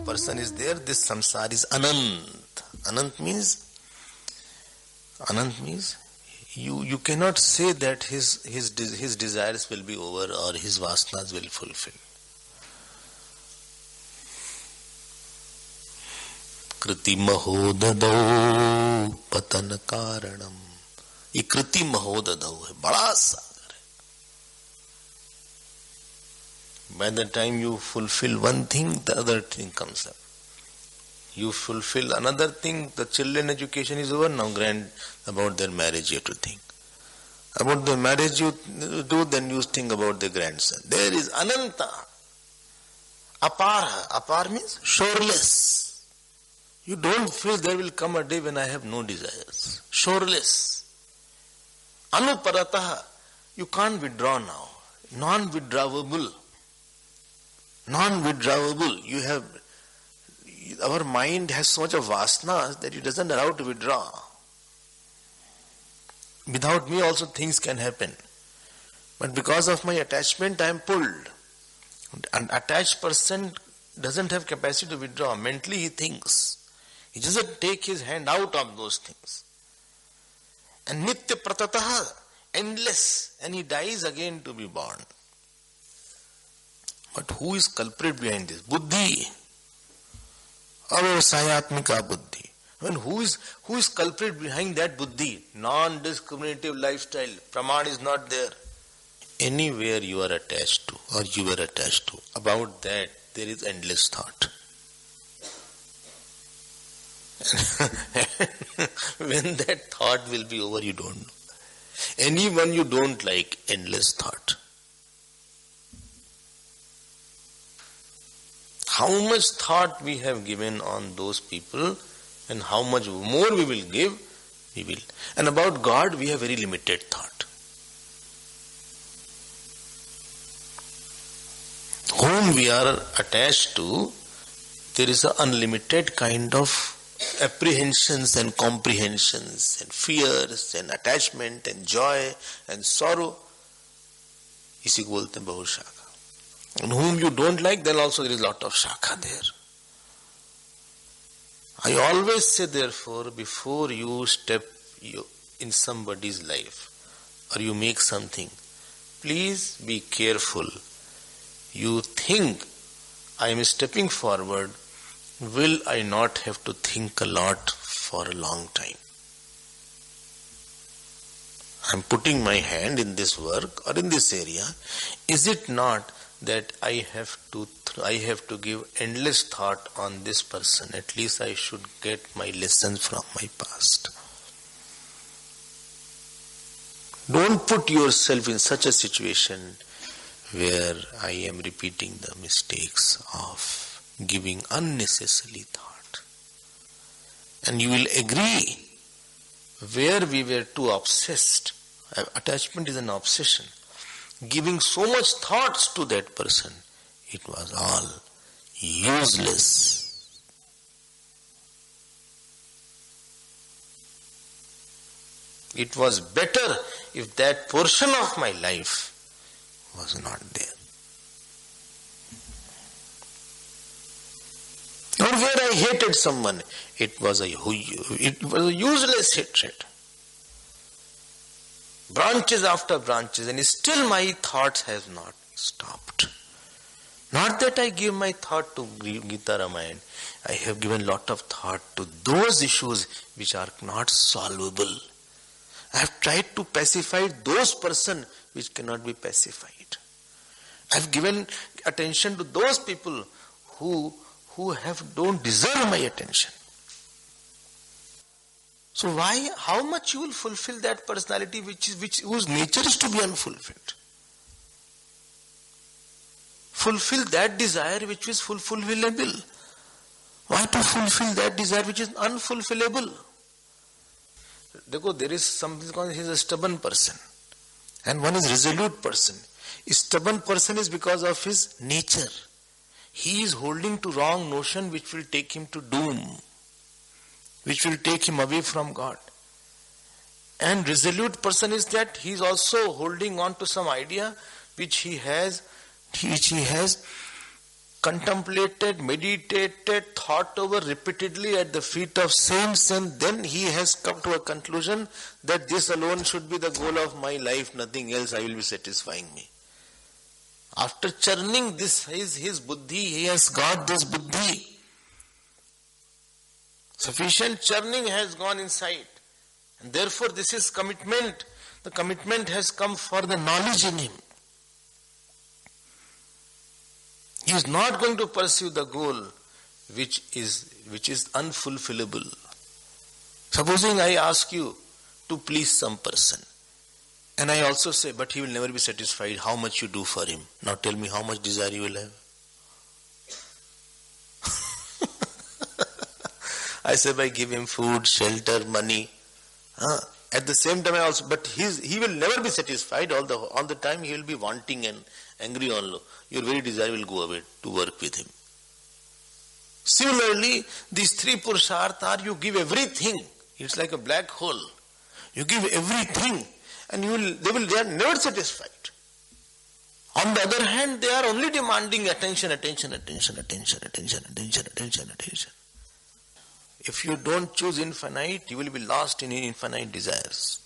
person is there, this samsara is anant. Anant means you cannot say that his desires will be over or his vasanas will fulfill. कृति महोदधौ पतन कारणम, ये कृति महोदधौ है, बड़ा सागर है. By the time you fulfill one thing, the other thing comes up. You fulfill another thing, the children education is over, now about their marriage you have to think. About the marriage you do, then you think about the grandson. There is ananta. Apara. Apar means shoreless. You don't feel there will come a day when I have no desires. Shoreless. Anuparataha. You can't withdraw now. Non-withdrawable. Non-withdrawable. You have, our mind has so much of vasanas that it doesn't allow to withdraw. Without me also things can happen. But because of my attachment I am pulled. An attached person doesn't have capacity to withdraw. Mentally he thinks. He doesn't take his hand out of those things. And nitya pratataha, endless, and he dies again to be born. But who is culprit behind this? Buddhi. Avasayatmika buddhi. I mean, who is culprit behind that buddhi? Non-discriminative lifestyle. Praman is not there. Anywhere you are attached to or you were attached to, about that there is endless thought. When that thought will be over, you don't know. Anyone you don't like, endless thought. How much thought we have given on those people and how much more we will give, we will. And about God, we have very limited thought. Whom we are attached to, there is an unlimited kind of apprehensions and comprehensions and fears and attachment and joy and sorrow. इसी को बोलते हैं बहुशाखा. And whom you don't like, then also there is a lot of shakha there. I always say therefore, before you step in somebody's life or you make something, please be careful. You think, I am stepping forward, will I not have to think a lot for a long time? I am putting my hand in this work or in this area. Is it not that I have to give endless thought on this person? At least I should get my lessons from my past. Don't put yourself in such a situation where I am repeating the mistakes of giving unnecessarily thought. And you will agree, where we were too obsessed, attachment is an obsession, giving so much thoughts to that person, it was all useless. It was better if that portion of my life was not there. Or where I hated someone, it was a useless hatred. Branches after branches, and still my thoughts has not stopped. Not that I give my thought to Gita Ramayana. I have given lot of thought to those issues which are not solvable. I have tried to pacify those persons which cannot be pacified. I have given attention to those people who don't deserve my attention. So how much you will fulfill that personality whose nature is to be unfulfilled? Fulfill that desire which is fulfillable. Why to fulfill that desire which is unfulfillable? There is something called, he is a stubborn person and one is resolute person. A stubborn person is because of his nature. He is holding to wrong notion which will take him to doom, which will take him away from God. And resolute person is that he is also holding on to some idea which he has contemplated, meditated, thought over repeatedly at the feet of saints, and then he has come to a conclusion that this alone should be the goal of my life, nothing else I will be satisfying me. After churning this is his buddhi, he has got this buddhi. Sufficient churning has gone inside. And therefore this is commitment. The commitment has come for the knowledge in him. He is not going to pursue the goal which is unfulfillable. Supposing I ask you to please some person, and I also say, but he will never be satisfied, how much you do for him? Now tell me how much desire you will have. I say, by give him food, shelter, money. At the same time I also, but he will never be satisfied. All the time he will be wanting and angry on low. Your very desire will go away to work with him. Similarly, these three purusharths are, you give everything. It's like a black hole. You give everything and they are never satisfied. On the other hand, they are only demanding attention. If you don't choose infinite, you will be lost in infinite desires.